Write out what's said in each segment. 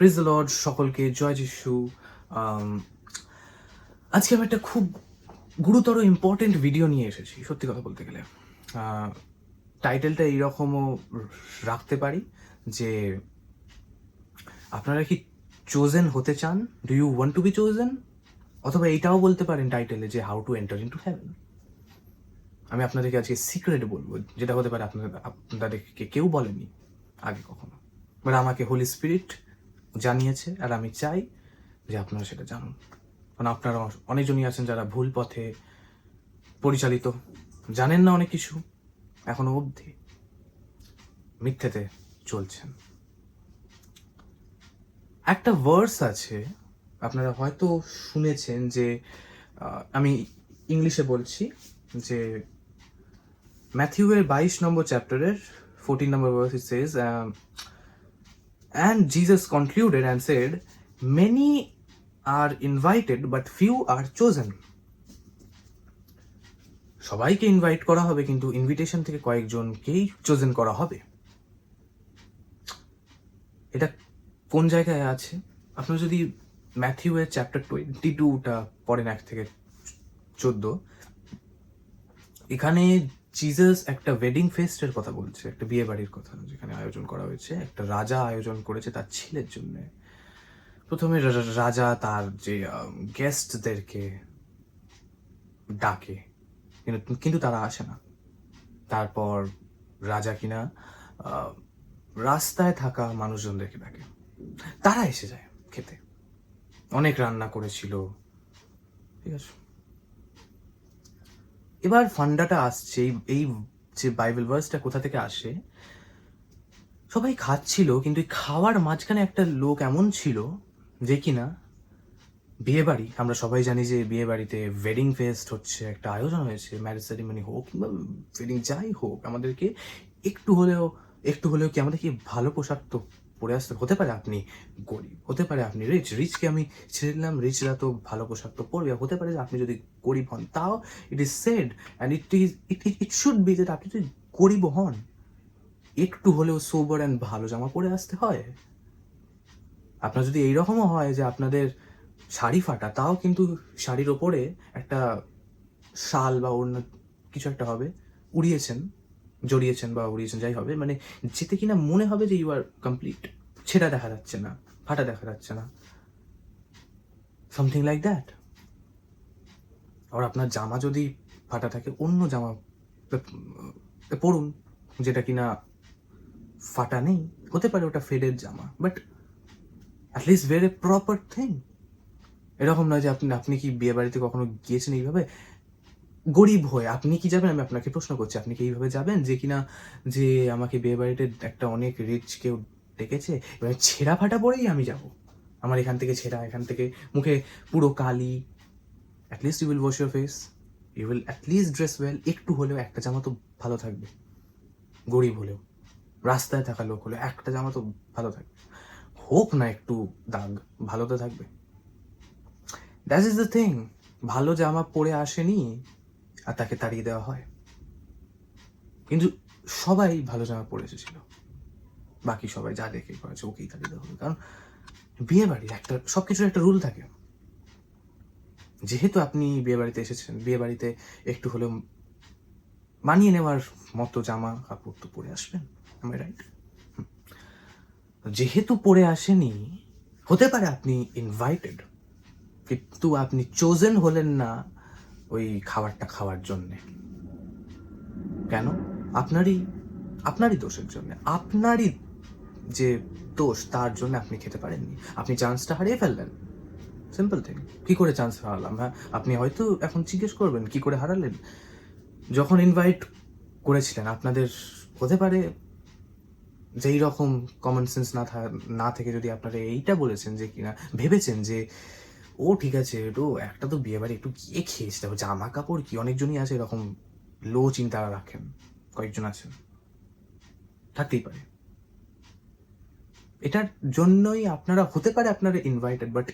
Praise the Lord, সকলকে জয় যিশু। আজকে আমি একটা খুব গুরুতর ইম্পর্টেন্ট ভিডিও নিয়ে এসেছি। সত্যি কথা বলতে গেলে টাইটেলটা এইরকমও রাখতে পারি যে আপনারা কি চোজেন হতে চান? Do you want to be chosen? অথবা এইটাও বলতে পারেন টাইটেলে যে how to enter into heaven. আমি আপনাদেরকে আজকে সিক্রেট বলবো, যেটা হতে পারে আপনাদেরকে কেউ বলেনি আগে কখনো, বাট আমাকে হোলি স্পিরিট জানিয়েছে, আর আমি চাই যে আপনারা সেটা জানুন। কারণ আপনারা অনেকজনই আছেন যারা ভুল পথে পরিচালিত, জানেন না অনেক কিছু, এখনো অবধি মিথ্যেতে চলছেন। একটা ভার্স আছে, আপনারা হয়তো শুনেছেন, যে আমি ইংলিশে বলছি, যে ম্যাথিউয়ের 22 নম্বর চ্যাপ্টারের 14 নম্বর verse, it says, and Jesus concluded and said, many are invited but few are chosen. সবাইকে ইনভাইট করা হবে, কিন্তু ইনভিটেশন থেকে কয়েকজনকেই চোজেন করা হবে। এটা কোন জায়গায় আছে? আপনারা যদি ম্যাথিউয়ের চ্যাপ্টার 22টা পড়েন 1 থেকে 14, এখানে জিসাস একটা ওয়েডিং ফেস্টের কথা বলছে, একটা বিয়ে বাড়ির কথা, যেখানে আয়োজন করা হয়েছে, একটা রাজা আয়োজন করেছে তার ছেলের জন্য। প্রথমে রাজা তার যে গেস্টদেরকে ডাকে, কিন্তু তারা আসে না। তারপর রাজা কিনা রাস্তায় থাকা মানুষজনদেরকে ডাকে, তারা এসে যায় খেতে। অনেক রান্না করেছিল, ঠিক আছে। এবার ফান্ডাটা আসছে, এই যে বাইবেল ভার্সটা কোথা থেকে আসে, সবাই খাচ্ছিল, কিন্তু খাওয়ার মাঝখানে একটা লোক এমন ছিল যে কিনা বিয়ে বাড়ি, আমরা সবাই জানি যে বিয়ে বাড়িতে ওয়েডিং ফেস্ট হচ্ছে, একটা আয়োজন হয়েছে, ম্যারেজ সেরিমনি হোক কিংবা ওয়েডিং যাই হোক, আমাদেরকে একটু হলেও কি আমাদেরকে ভালো পোশাক তো পরে আসতে হতে পারে। আপনি গরিব, হতে পারে আপনি রিচকে আমি ছেড়ে দিলাম, রিচরা তো ভালো পোশাক তো পরবে। হতে পারে যে আপনি যদি গরিব হন, তাও it is said and it should be যে আপনি যদি গরিব হন, একটু হলেও সোবার অ্যান্ড ভালো জামা পরে আসতে হয়। আপনার যদি এইরকমও হয় যে আপনাদের শাড়ি ফাটা, তাও কিন্তু শাড়ির ওপরে একটা শাল বা অন্য কিছু একটা হবে, জড়িয়েছেন বা উড়িয়েছেন, যাই হবে, মানে যেতে কিনা মনে হবে যে ইউ আর কমপ্লিট। ছেঁড়া দেখা যাচ্ছে না, ফাটা দেখা যাচ্ছে না, সামথিং লাইক দ্যাট। আর আপনার জামা যদি ফাটা থাকে, অন্য জামা পরুন যেটা কিনা ফাটা নেই। হতে পারে ওটা ফেডের জামা, but at least wear a proper thing. এরকম নয় যে আপনি কি বিয়ে বাড়িতে কখনো গিয়েছেন এইভাবে গরিব হয়ে? আপনি কি যাবেন? আমি আপনাকে প্রশ্ন করছি, আপনি কি এইভাবে যাবেন যে কিনা যে আমাকে বিয়ে বাড়িতে একটা অনেক রিচ কেউ ডেকেছে, এবার ছেঁড়া ফাটা পরেই আমি যাব? আমার এখান থেকে ছেঁড়া, এখান থেকে মুখে পুরো কালি। At least you will wash your face, you will at least dress well. একটু হলেও একটা জামা তো ভালো থাকবে, গরিব হলেও, রাস্তায় থাকা লোক হলেও একটা জামা তো ভালো থাকবে, হোক না একটু দাগ, ভালো তো থাকবে। That is the thing. ভালো জামা পরে আসেনি আর তাকে তাড়িয়ে দেওয়া হয়, কিন্তু সবাই ভালো জামা পরে এসেছিল, বাকি সবাই যা দেখে করেছে ওকেই তাড়িয়ে দেওয়া হবে। কারণ বিয়ে বাড়ির একটা সবকিছুর একটা রুল থাকে। যেহেতু আপনি বিয়ে বাড়িতে এসেছেন, বিয়ে বাড়িতে একটু হলেও মানিয়ে নেওয়ার মতো জামা কাপড় তো পরে আসবেন, আমি রাইট? যেহেতু পরে আসেনি, হতে পারে আপনি ইনভাইটেড, কিন্তু আপনি চোজেন হলেন না ওই খাবারটা খাওয়ার জন্যে। কেন? আপনারই দোষের জন্য, আপনারই যে দোষ, তার জন্য আপনি খেতে পারেননি, আপনি চান্সটা হারিয়ে ফেললেন। Simple thing. কি করে চান্স হারালাম? হ্যাঁ, আপনি হয়তো এখন জিজ্ঞেস করবেন কি করে হারালেন। যখন ইনভাইট করেছিলেন, আপনাদের হতে পারে যেই রকম কমন সেন্স না থেকে যদি আপনারা এইটা বলেছেন যে কিনা ভেবেছেন যে ও ঠিক আছে, তো একটা তো বিয়ে বাড়ি একটু গিয়ে খেয়েছে, দেখো জামা কাপড় কি। অনেকজনই আছে এরকম লো চিন্তা রাখেন, কয়েকজন আছেন, থাকতেই পারে। এটার জন্যই আপনারা হতে পারে আপনারা invited, but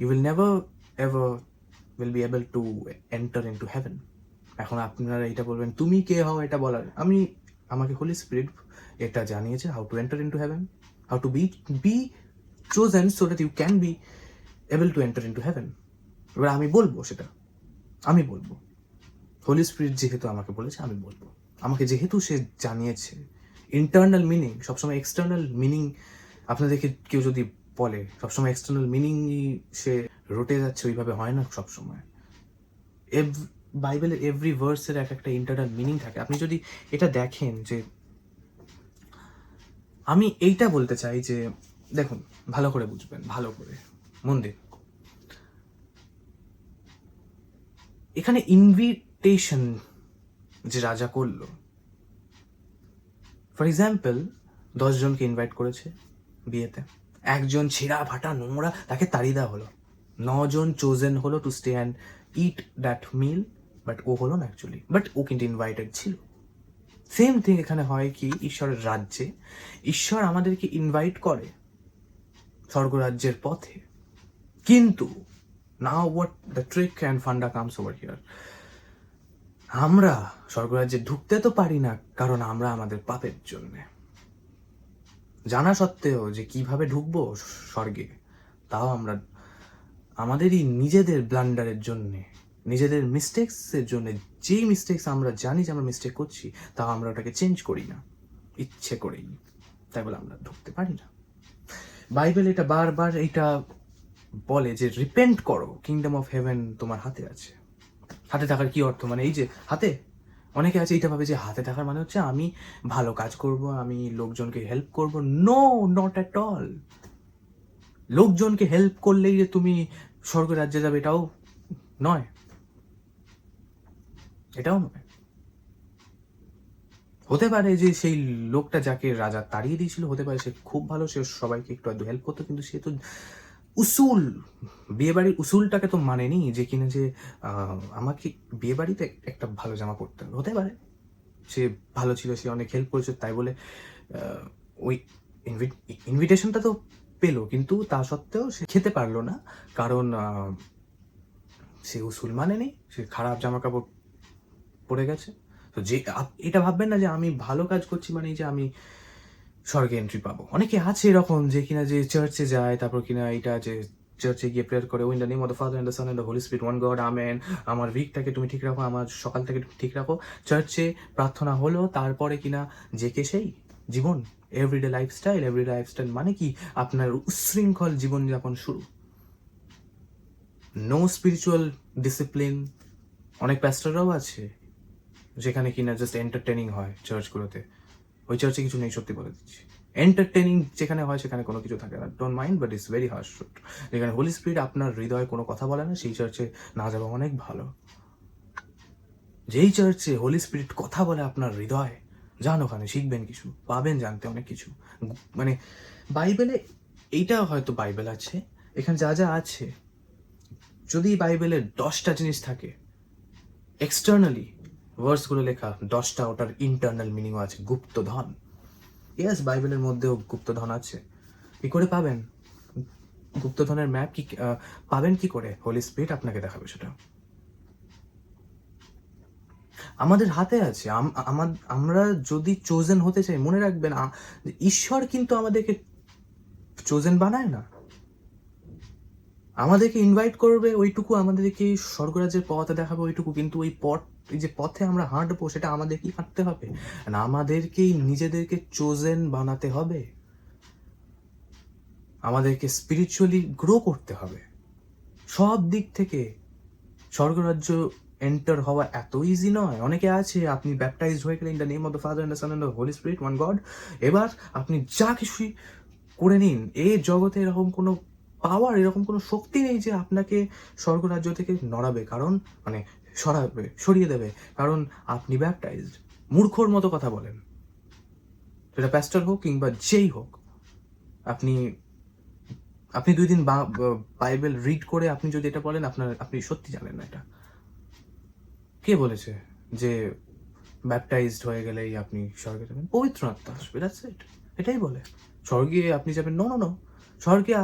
you will never ever will be able to enter into heaven. এখন আপনারা এটা বলবেন তুমি কে হও এটা বলার? আমাকে হোলি স্পিরিট এটা জানিয়েছে, how to enter into heaven, how to be chosen so that you can be able to enter into heaven. এবার আমি বলবো সেটা, আমি বলবো, হোলি স্পিরিট যেহেতু আমাকে বলেছে আমি বলবো, আমাকে যেহেতু সে জানিয়েছে। ইন্টারনাল মিনিং, সবসময় এক্সটার্নাল মিনিং আপনাদেরকে কেউ যদি বলে সবসময় এক্সটার্নাল মিনিংই সে রটে যাচ্ছে, ওইভাবে হয় না সবসময়। বাইবেলের এভরি ভার্সের একটা ইন্টারনাল মিনিং থাকে। আপনি যদি এটা দেখেন যে, আমি এইটা বলতে চাই যে দেখুন, ভালো করে বুঝবেন, ভালো করে মন দিন। এখানে ইনভিটেশন যে রাজা করলো, ফর এক্সাম্পল 10 জনকে ইনভাইট করেছে বিয়েতে, একজন ছেঁড়া ফাটা নোংরা তাকে তাড়িয়ে দেওয়া হলো। 9 জন চোজেন হলো to stay and eat that meal, but ও হলো না অ্যাকচুয়ালি, বাট ও কিন্তু ইনভাইটেড ছিল। সেম থিং এখানে হয় কি, ঈশ্বরের রাজ্যে ঈশ্বর আমাদেরকে ইনভাইট করে স্বর্গরাজ্যের পথে, কিন্তু now what the trick and funda comes over here, আমরা স্বর্গরাজ্যে ঢুকতে তো পারি না, কারণ আমরা আমাদের পাপের জন্যে, জানা সত্ত্বেও যে কিভাবে ঢুকবো স্বর্গে, তাও আমরা আমাদেরই নিজেদের ব্লান্ডারের জন্যে, নিজেদের মিস্টেক্সের জন্য, যেই মিস্টেক্স আমরা জানি যে আমরা মিস্টেক করছি, তাও আমরা ওটাকে চেঞ্জ করি না ইচ্ছে করেই, তাই বলে আমরা ঢুকতে পারি না। বাইবেল এটা বারবার এটা বলে যে রিপেন্ট করো, কিংডম অফ হেভেন তোমার হাতে আছে। হাতে থাকার কি অর্থ, মানে এই যে হাতে, অনেকে আছে এটা ভাবে যে হাতে থাকার মানে হচ্ছে আমি ভালো কাজ করব, আমি লোকজনকে হেল্প করব। No, not at all. লোকজনকে হেল্প করলেই যে তুমি স্বর্গরাজ্যে যাবে এটাও নয়, এটাও নয়। হতে পারে যে সেই লোকটা যাকে রাজা তাড়িয়ে দিয়েছিল, হতে পারে সে খুব ভালো, সে সবাইকে একটু আধটু হেল্প করতো, কিন্তু সে তো উসুল, বিয়েবাড়ির উসুলটাকে তো মানেনি, যে কিনা যে আমাকে বিয়েবাড়িতে একটা ভালো জামা পরতে হবে। হতে পারে সে ভালো ছিল, সে অনেক হেল্প করেছে, তাই বলে ওই ইনভিটেশনটা তো পেলো, কিন্তু তা সত্ত্বেও সে খেতে পারলো না, কারণ সে উসুল মানেনি, সে খারাপ জামা কাপড় পরে গেছে। তো যে এটা ভাববেন না যে আমি ভালো কাজ করছি মানে যে আমি স্বর্গে এন্ট্রি পাবো। অনেকে আছে এরকম যে কিনা যে চার্চে যায়, তারপর কিনা এটা যে চার্চে গিয়ে প্রেয়ার করে, in the name of the father and the son and the holy spirit one God amen, আমার উইকটাকে তুমি ঠিক রাখো, আমার সকালটাকে ঠিক রাখো। চার্চে প্রার্থনা হলো, তারপরে কিনা যে কে সেই জীবন, এভরিডে লাইফস্টাইল মানে কি আপনার উচ্ছৃঙ্খল জীবনযাপন শুরু, নো স্পিরিচুয়াল ডিসিপ্লিন। অনেক প্যাস্টররাও আছে যেখানে কিনা জাস্ট এন্টারটেনিং হয় চার্চগুলোতে, ওই চার্চে কিছু নেই, সত্যি বলে দিচ্ছি। এন্টারটেনিং যেখানে হয় সেখানে কোনো কিছু থাকে না, don't mind, but it's very harsh truth. যেখানে হোলি স্পিরিট আপনার হৃদয়ে কোনো কথা বলে না, সেই চার্চে না যাওয়া অনেক ভালো। যেই চার্চে হোলি স্পিরিট কথা বলে আপনার হৃদয়ে, যান ওখানে, শিখবেন কিছু, পাবেন জানতে অনেক কিছু। মানে বাইবেলে এইটা হয়তো বাইবেল আছে, এখানে যা যা আছে, যদি বাইবেলের 10টা জিনিস থাকে এক্সটার্নালি ভার্সগুলো লেখা, 10টা ওটার ইন্টারনাল মিনিংও আছে, গুপ্তধন। ইয়েস, বাইবেলের মধ্যেও গুপ্তধন আছে। কি করে পাবেন গুপ্তধনের ম্যাপ? কি পাবেন কি করে? হোলি স্পিরিট আপনাকে দেখাবে সেটা। আমাদের হাতে আছে। আমরা যদি চোজেন হতে চাই, মনে রাখবেন ঈশ্বর কিন্তু আমাদেরকে চোজেন বানায় না, আমাদেরকে ইনভাইট করবে ওইটুকু, আমাদেরকে স্বর্গরাজ্যের পথ দেখাবে ওইটুকু, কিন্তু ওই যে পথে আমরা হাঁটবো সেটা আমাদেরকেই হাঁটতে হবে, না আমাদেরকেই নিজেদেরকে চোজেন বানাতে হবে, আমাদেরকে স্পিরিচুয়ালি গ্রো করতে হবে সব দিক থেকে। স্বর্গরাজ্য এন্টার হওয়া এত ইজি নয়। অনেকে আছে আপনি ব্যাপটাইজড হয়ে গেলেন in the name of the father and the son and the holy spirit one God, এবার আপনি যা কিছুই করে নিন, এই জগতে এরকম কোনো পাওয়ার, এরকম কোনো শক্তি নেই যে আপনাকে স্বর্গরাজ্য থেকে নড়াবে, কারণ মানে সরিয়ে দেবে, কারণ আপনি ব্যাপটাইজড। মূর্খর মতো কথা বলেন, সেটা প্যাস্টর হোক কিংবা যেই হোক। আপনি 2 দিন বাইবেল রিড করে আপনি যদি এটা বলেন, আপনি সত্যি জানেন না এটা। কে বলেছে যে ব্যাপটাইজড হয়ে গেলেই আপনি স্বর্গে যাবেন? পবিত্র আত্মা আসবে, দ্যাটস ইট। এটাই বলে স্বর্গে আপনি যাবেন। নো নো নো, স্বর্গে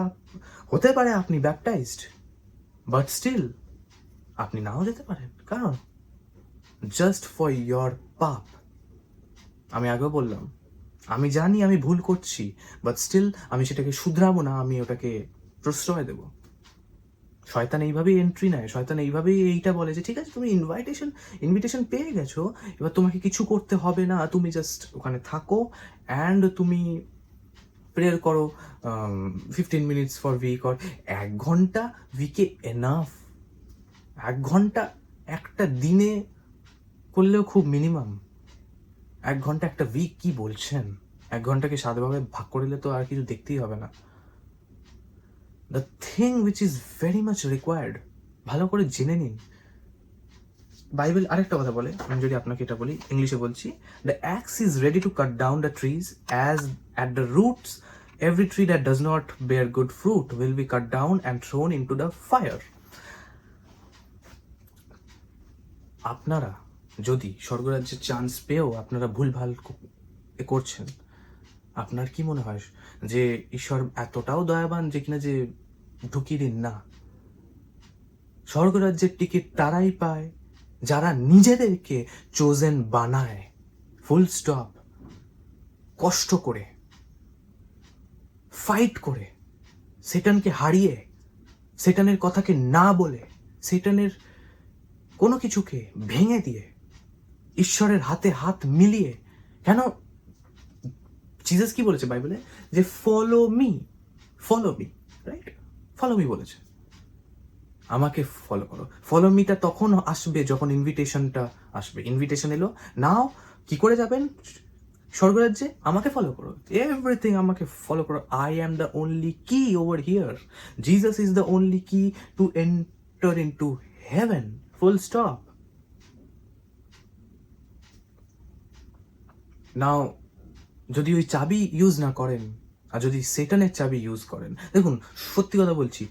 হতে পারে আপনি ব্যাপটাইজড, বাট স্টিল আপনি নাও যেতে পারেন, কারণ জাস্ট ফর ইয়োর পাপ। আমি আগেও বললাম, আমি জানি আমি ভুল করছি, বাট স্টিল আমি সেটাকে শুধরাবো না, আমি ওটাকে প্রশ্রয় দেবো। শয়তান এইভাবেই এন্ট্রি নেয়, শয়তান এইভাবেই এইটা বলে যে ঠিক আছে তুমি ইনভিটেশন পেয়ে গেছো, এবার তোমাকে কিছু করতে হবে না, তুমি জাস্ট ওখানে থাকো অ্যান্ড তুমি প্রেয়ার করো 15 মিনিটস ফর উইক, অর 1 ঘন্টা উইকে এনাফ। 1 ঘন্টা একটা দিনে করলেও খুব মিনিমাম। 1 ঘন্টা একটা উইক কি বলছেন? 1 ঘন্টাকে 7 ভাগে ভাগ করলে তো আর কিছু দেখতেই হবে না। The thing which is very much required, ভালো করে জেনে নিন। বাইবেল আরেকটা কথা বলে, আমি যদি আপনাকে এটা বলি, ইংলিশে বলছি, the axe is ready to cut down the trees as at the roots every tree that does not bear good fruit will be cut down and thrown into the fire. আপনারা যদি স্বর্গরাজ্যের চান্স পেয়েও আপনারা ভুলভাল করছেন, আপনার কি মনে হয় যে ঈশ্বর এতটাও দয়াবান যে কিনা যে ঢুকিয়ে দিন? না। স্বর্গরাজ্যের টিকিট তারাই পায় যারা নিজেদেরকে চোজেন বানায়, ফুল স্টপ। কষ্ট করে, ফাইট করে, সেটানকে হারিয়ে, সেটানের কথাকে না বলে, সেটানের কোনো কিছুকে ভেঙে দিয়ে, ঈশ্বরের হাতে হাত মিলিয়ে। কেন জিসাস কি বলেছে বাইবেলে? যে follow me, right? Follow me বলেছে, আমাকে ফলো করো। ফলো মিটা তখন আসবে যখন ইনভিটেশনটা আসবে। ইনভিটেশন এলো, নাও কি করে যাবেন স্বর্গরাজ্যে? আমাকে ফলো করো, এভরিথিং আমাকে ফলো করো। I am the only key over here. Jesus is the only key to enter into heaven, full stop. Now যদি ওই চাবি ইউজ না করেন, আর যদি সেটানের চাবি ইউজ করেন, দেখুন সত্যি কথা বলছি,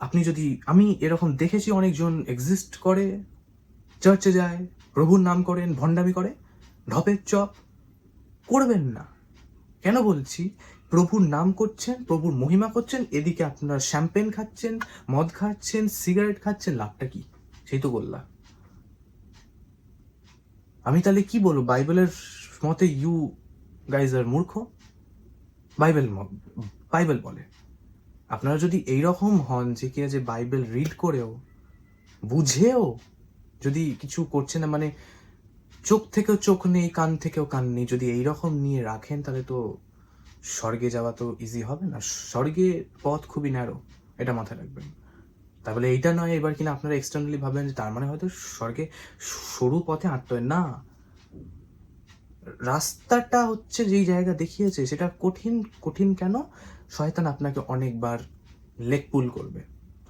আপনি যদি, আমি এরকম দেখেছি অনেকজন এক্সিস্ট করে, চার্চে যায়, প্রভুর নাম করেন, ভণ্ডামি করে, ঢপের চপ করবেন না। কেন বলছি? প্রভুর নাম করছেন, প্রভুর মহিমা করছেন, এদিকে আপনার শ্যাম্পেন খাচ্ছেন, মদ খাচ্ছেন, সিগারেট খাচ্ছেন, লাভটা কি? সেই তো বললাম। আমি তাহলে কি বলবো? বাইবেলের মতে ইউ গাইজ আর মূর্খ। বাইবেল বলে আপনারা যদি এইরকম হন যে কি যে বাইবেল রিড করেও বুঝেও যদি কিছু করছে না, মানে চোখ থেকেও চোখ নেই, কান থেকেও কান নেই, যদি এইরকম নিয়ে রাখেন, তাহলে তো স্বর্গে যাওয়া তো ইজি হবে না। স্বর্গে পথ খুবই ন্যারো, এটা মাথায় রাখবেন। তাহলে এইটা নয় এবার কিনা আপনারা এক্সটার্নালি ভাববেন যে তার মানে হয়তো স্বর্গে সরু পথে হাঁটতে হয় না। রাস্তাটা হচ্ছে যেই জায়গা দেখিয়েছে সেটা কঠিন কেন? শয়তান আপনাকে অনেকবার লেগ পুল করবে,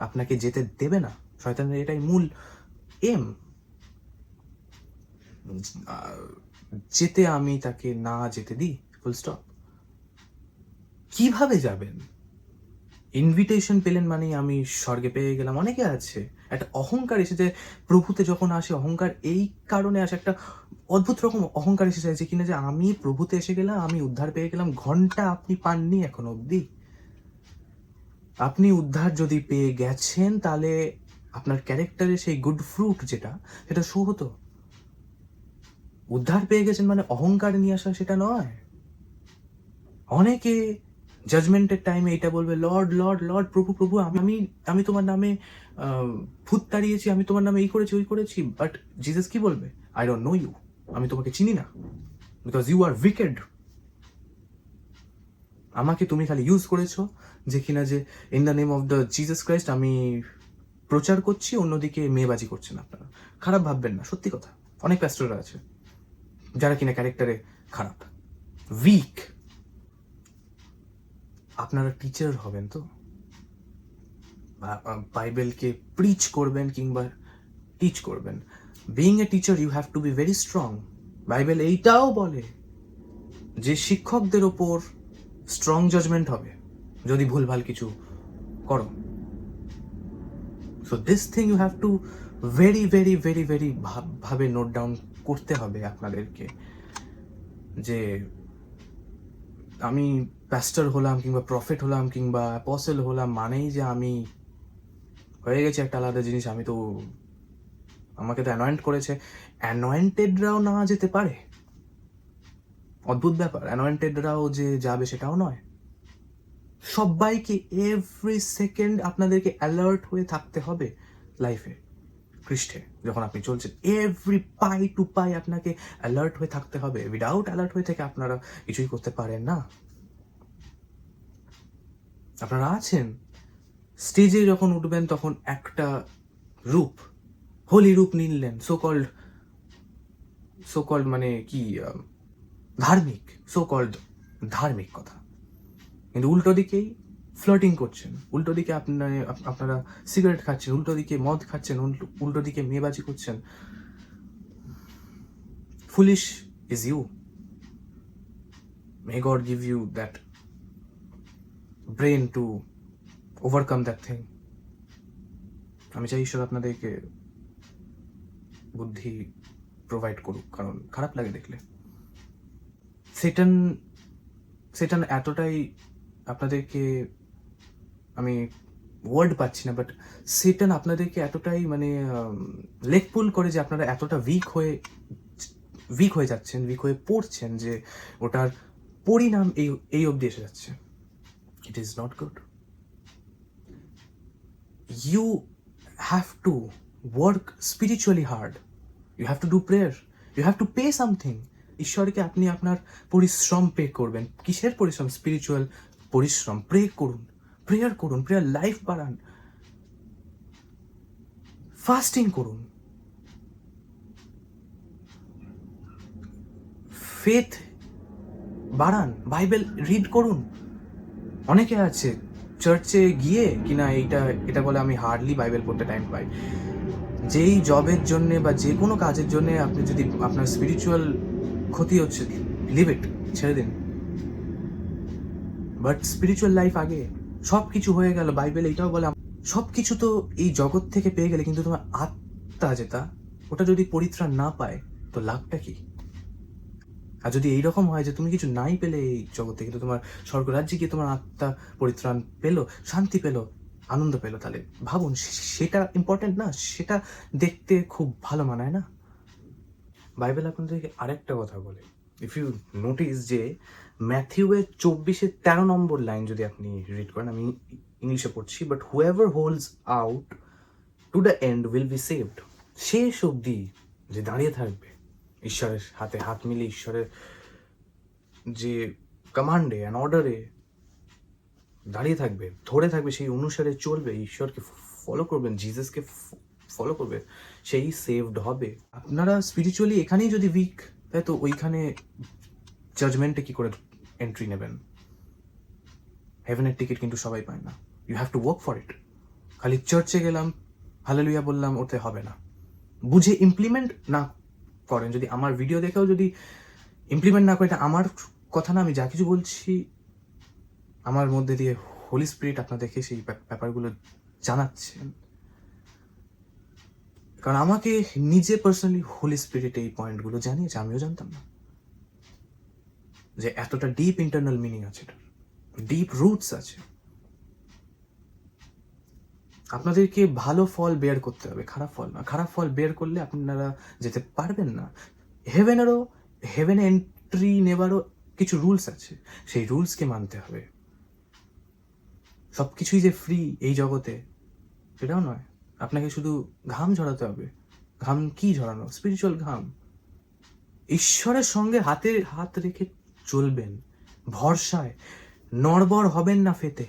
আপনাকে যেতে দেবে না। শয়তানের এটাই মূল এম, যেতে আমি তাকে না যেতে দিই, ফুল স্টপ। কিভাবে যাবেন? ইনভিটেশন পেলেন মানেই আমি স্বর্গে পেয়ে গেলাম। অনেকে আছে একটা অহংকার এসে যায় প্রভুতে, যখন আসে অহংকার এই কারণে আসে, একটা অদ্ভুত রকম অহংকার এসে যায় যে কিনা যে আমি প্রভুতে এসে গেলাম, আমি উদ্ধার পেয়ে গেলাম। ঘন্টা আপনি পাননি এখন অবধি। আপনি উদ্ধার যদি পেয়ে গেছেন তাহলে আপনার ক্যারেক্টারে সেই গুড ফ্রুট সেটা শো হতো। উদ্ধার পেয়ে গেছেন মানে অহংকার নিয়ে আসা সেটা নয়। অনেকে জাজমেন্টের টাইমে এটা বলবে, লর্ড লর্ড লর্ড, প্রভু প্রভু, আমি আমি তোমার নামে ভূত তাড়িয়েছি, আমি তোমার নামে এই করেছি ওই করেছি। বাট জিসাস কি বলবে? আই ডোন্ট নো ইউ, আমি তোমাকে চিনি না, বিকজ ইউ আর উইকেড। আমাকে তুমি খালি ইউজ করেছো যে কিনা যে in the name of the Jesus Christ আমি প্রচার করছি, অন্যদিকে মেয়েবাজি করছেন আপনারা। খারাপ ভাববেন না, সত্যি কথা। অনেক প্যাস্টররা আছে যারা কিনা ক্যারেক্টারে খারাপ, উইক। আপনারা টিচার হবেন তো, বাইবেলকে প্রিচ করবেন কিংবা টিচ করবেন। Being a teacher you have to be very strong. Bible এইটাও বলে যে শিক্ষকদের ওপর স্ট্রং জাজমেন্ট হবে যদি ভুলভাল কিছু করো। So this thing you have to very very very very ভাবে নোট ডাউন করতে হবে আপনাদেরকে, যে আমি প্যাস্টর হলাম কিংবা প্রফেট হলাম কিংবা অ্যাপোস্টল হলাম মানেই যে আমি হয়ে গেছে একটা আলাদা জিনিস। আমি তো, আমাকে তো অ্যানয়েন্ট করেছে। অ্যানয়েন্টেডরাও না যেতে পারে। অদ্ভুত ব্যাপার, অ্যানয়েন্টেডরাও যে যাবে সেটাও নয়। সবাইকে এভরি সেকেন্ড আপনাদেরকে অ্যালার্ট হয়ে থাকতে হবে লাইফে, পৃষ্ঠে যখন আপনি চলছেন, এভরি পাই টু পাই আপনাকে অ্যালার্ট হয়ে থাকতে হবে। উইদাউট অ্যালার্ট হয়ে থেকে আপনারা কিছুই করতে পারেন না। আপনারা আছেন, স্টেজে যখন উঠবেন তখন একটা রূপ, হোলি রূপ নিলেন, সো কল্ড মানে কি, ধার্মিক, সো কল্ড ধার্মিক কথা, কিন্তু উল্টো দিকেই ফ্লার্টিং করছেন, উল্টো দিকে আপনারা সিগারেট খাচ্ছেন, উল্টো দিকে মদ খাচ্ছেন, উল্টো দিকে মেয়েবাজি করছেন। Foolish is you. May God give you that brain to overcome that thing. আমি চাই ঈশ্বর আপনাদেরকে বুদ্ধি প্রোভাইড করুক, কারণ খারাপ লাগে দেখলে। সেটান এতটাই আপনাদেরকে, আমি ওয়ার্ড পাচ্ছি না, বাট সেটান আপনাদেরকে এতটাই মানে লেগ পুল করে যে আপনারা এতটা উইক হয়ে যাচ্ছেন, উইক হয়ে পড়ছেন, যে ওটার পরিণাম এই অবধি এসে যাচ্ছে। It is not good. You have to work spiritually hard, you have to do prayer, you have to pay something. ঈশ্বরকে আপনি আপনার পরিশ্রম পে করবেন। কিসের পরিশ্রম? স্পিরিচুয়াল পরিশ্রম। প্রেয়ার করুন, প্রেয়ার লাইফ বাড়ান, ফাস্টিং করুন, ফেথ বাড়ান, বাইবেল রিড করুন। অনেকে আছে চার্চে গিয়ে কিনা এটা বলে আমি হার্ডলি বাইবেল পড়তে টাইম পাই। যেই জবের জন্যে বা যে কোনো কাজের জন্যে আপনি যদি আপনার স্পিরিচুয়াল ক্ষতি হচ্ছে, লিভ ইট, ছেড়ে দিন। বাট স্পিরিচুয়াল লাইফ আগে। সব কিছু হয়ে গেল, বাইবেল এইটাও বলে সব কিছু তো এই জগৎ থেকে পেয়ে গেলে, কিন্তু তোমার আত্মা যেটা, ওটা যদি পরিত্রাণ না পায় তো লাভটা কি? আর যদি এইরকম হয় যে তুমি কিছু নাই পেলে এই জগতে, কিন্তু তোমার স্বর্গরাজ্যে গিয়ে তোমার আত্মা পরিত্রাণ পেলো, শান্তি পেলো, আনন্দ পেলো, তাহলে ভাবুন সেটা ইম্পর্টেন্ট না? সেটা দেখতে খুব ভালো মানায় না? বাইবেল আপনাদেরকে আরেকটা কথা বলে, ইফ ইউ নোটিস, যে ম্যাথিউয়ের 24-13 নম্বর লাইন যদি আপনি রিড করেন, আমি ইংলিশে পড়ছি, but whoever holds out to the end will be saved. শেষ অবধি যে দাঁড়িয়ে থাকবে ঈশ্বরের হাতে হাত মিলিয়ে, ঈশ্বরের যে কমান্ডে অ্যান্ড অর্ডারে দাঁড়িয়ে থাকবে, ধরে থাকবে, সেই অনুসারে চলবে, ঈশ্বরকে ফলো করবেন, জিজাসকে ফলো করবে, সেই সেভড হবে। আপনারা স্পিরিচুয়ালি এখানেই যদি উইক, তাই তো ওইখানে জাজমেন্টে কি করে এন্ট্রি নেবেন? হেভেনের টিকিট কিন্তু সবাই পায় না। You have to work for it. খালি চার্চে গেলাম, হালেলুয়া বললাম, ওতে হবে না। বুঝে ইমপ্লিমেন্ট না করেন, যদি আমার ভিডিও দেখেও যদি ইমপ্লিমেন্ট না করে, এটা আমার কথা না, আমি যা কিছু বলছি আমার মধ্যে দিয়ে হোলি স্পিরিট আপনাদেরকে সেই ব্যাপারগুলো জানাচ্ছেন। কারণ আমাকে নিজে পার্সোনালি হোলি স্পিরিট এই পয়েন্টগুলো জানিয়েছে, আমিও জানতাম না যে এতটা ডিপ ইন্টারনাল মিনিং আছে, ডিপ রুটস আছে। আপনাদেরকে ভালো ফল বের করতে হবে, খারাপ ফল না। খারাপ ফল বের করলে আপনারা যেতে পারবেন না। হেভেনে এন্ট্রি নেবারও কিছু রুলস আছে, সেই রুলসকে মানতে হবে। সব কিছুই যে ফ্রি এই জগতে সেটাও নয়। আপনাকে শুধু ঘাম ঝরাতে হবে। ঘাম কি ঝরানো? স্পিরিচুয়াল ঘাম। ঈশ্বরের সঙ্গে হাতে হাত রেখে চলবেন, ভরসায় নড়বড় হবেন না ফেতে।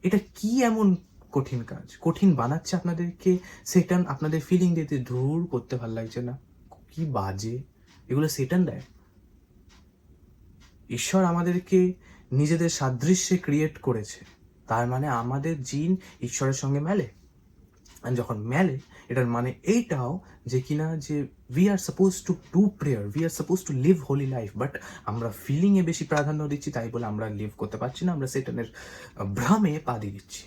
এটা কি এমন কঠিন কাজ? কঠিন বানাচ্ছে আপনাদেরকে সেটান, আপনাদের ফিলিং দিতে ধুর করতে ভাল লাগছে না, কি বাজে এগুলো সেটান দেয়। ঈশ্বর আমাদেরকে নিজেদের সাদৃশ্যে ক্রিয়েট করেছে, তার মানে আমাদের জিন ঈশ্বরের সঙ্গে মেলে। আর যখন মেলে, এটার মানে এইটাও যে কিনা যে we are suppose to do prayer, we are suppose to live holy life, but আমরা ফিলিংয়ে বেশি প্রাধান্য দিচ্ছি, তাই বলে আমরা লিভ করতে পারছি না, আমরা সেটানের ভ্রমে পা দিয়ে দিচ্ছি।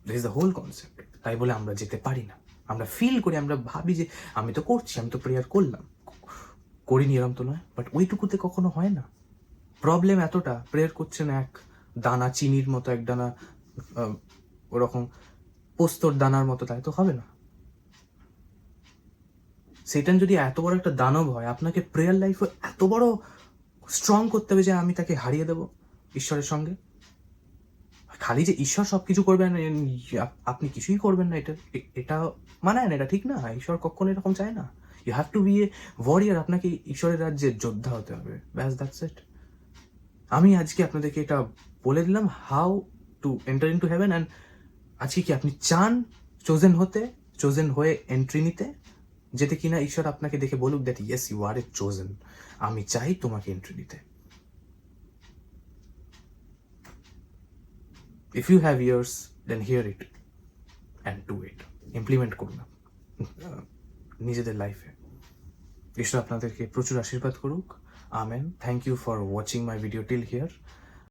This is the whole concept. তাই বলে আমরা যেতে পারি না। আমরা ফিল করি, আমরা ভাবি যে আমি তো করছি, আমি তো প্রেয়ার করলাম, করিনি এরম তো নয়, বাট ওইটুকুতে কখনো হয় না। প্রবলেম এতটা, প্রেয়ার করছেন এক দানা চিনির মতো, এক দানা ওরকম পোস্তর দানার মতো, তাই তো হবে না। সেটান যদি এত বড় একটা দানব হয়, আপনাকে প্রেয়ার লাইফে এত বড় স্ট্রং করতে হবে যে আমি তাকে হারিয়ে দেবো ঈশ্বরের সঙ্গে। খালি যে ঈশ্বর সব কিছু করবেন, আপনি কিছুই করবেন না, এটা মানায় না, এটা ঠিক না। ঈশ্বর কখনো এরকম চায় না। You have to be a warrior, আপনাকে ঈশ্বরের রাজ্যের যোদ্ধা হতে হবে, ব্যাস, দ্যাটস ইট। আমি আজকে আপনাদেরকে এটা বলে দিলাম how to enter in to heaven. And আজকে কি আপনি চান চোজেন হয়ে এন্ট্রি নিতে, যেতে কিনা ঈশ্বর আপনাকে দেখে বলুক that yes you are a chosen, আমি চাই তোমাকে এন্ট্রি নিতে। If you have ears then hear it and do it, implement করুন নিজেদের লাইফে। ঈশ্বর আপনাদেরকে প্রচুর আশীর্বাদ করুক। Amen. Thank you for watching my video till here.